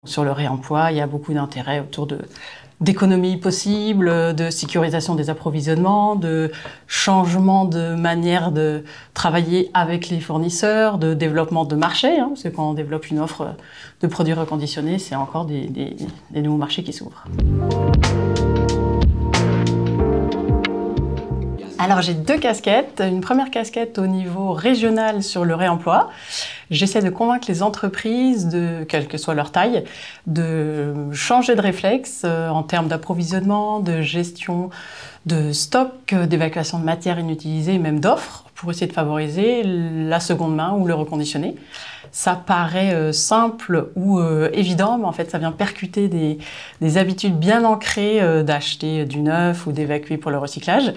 Sur le réemploi, il y a beaucoup d'intérêt autour d'économies possibles, de sécurisation des approvisionnements, de changement de manière de travailler avec les fournisseurs, de développement de marchés, parce que quand on développe une offre de produits reconditionnés, c'est encore des nouveaux marchés qui s'ouvrent. Alors j'ai deux casquettes. Une première casquette au niveau régional sur le réemploi. J'essaie de convaincre les entreprises, quelle que soit leur taille, de changer de réflexe en termes d'approvisionnement, de gestion de stock, d'évacuation de matières inutilisées et même d'offres pour essayer de favoriser la seconde main ou le reconditionné. Ça paraît simple ou évident, mais en fait ça vient percuter des habitudes bien ancrées d'acheter du neuf ou d'évacuer pour le recyclage.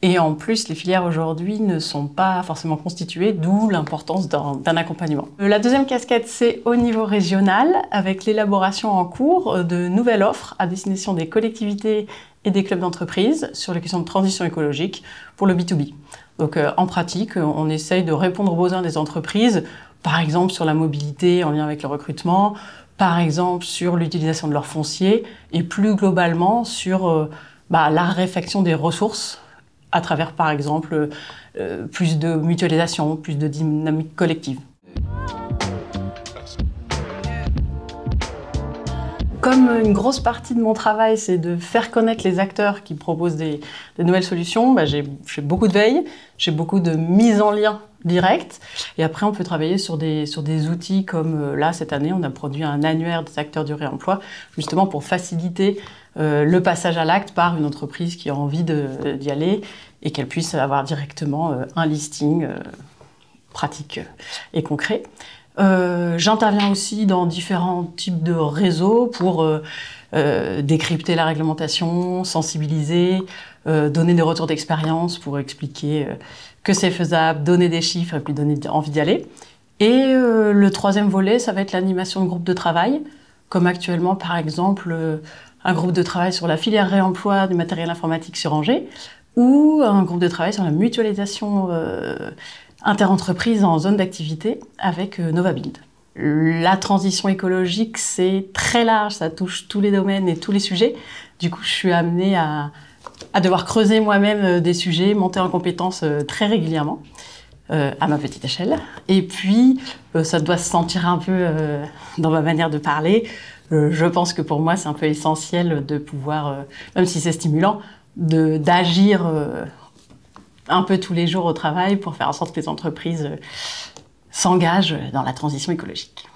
Et en plus, les filières aujourd'hui ne sont pas forcément constituées, d'où l'importance d'un accompagnement. La deuxième casquette, c'est au niveau régional, avec l'élaboration en cours de nouvelles offres à destination des collectivités et des clubs d'entreprise sur les questions de transition écologique pour le B2B. Donc en pratique, on essaye de répondre aux besoins des entreprises, par exemple sur la mobilité en lien avec le recrutement, par exemple sur l'utilisation de leur foncier, et plus globalement sur la raréfaction des ressources, à travers, par exemple, plus de mutualisation, plus de dynamique collective. Comme une grosse partie de mon travail, c'est de faire connaître les acteurs qui proposent des nouvelles solutions, j'ai beaucoup de veille, j'ai beaucoup de mise en lien directe. Et après, on peut travailler sur des outils comme là, cette année, on a produit un annuaire des acteurs du réemploi, justement pour faciliter le passage à l'acte par une entreprise qui a envie d'y aller et qu'elle puisse avoir directement un listing pratique et concret. J'interviens aussi dans différents types de réseaux pour décrypter la réglementation, sensibiliser, donner des retours d'expérience pour expliquer que c'est faisable, donner des chiffres et puis donner envie d'y aller. Et le troisième volet, ça va être l'animation de groupes de travail, comme actuellement par exemple un groupe de travail sur la filière réemploi du matériel informatique sur Angers, ou un groupe de travail sur la mutualisation interentreprise en zone d'activité avec Novabuild. La transition écologique, c'est très large, ça touche tous les domaines et tous les sujets. Du coup, je suis amenée à devoir creuser moi-même des sujets, monter en compétences très régulièrement, à ma petite échelle. Et puis, ça doit se sentir un peu dans ma manière de parler. Je pense que pour moi, c'est un peu essentiel de pouvoir, même si c'est stimulant, d'agir un peu tous les jours au travail pour faire en sorte que les entreprises s'engagent dans la transition écologique.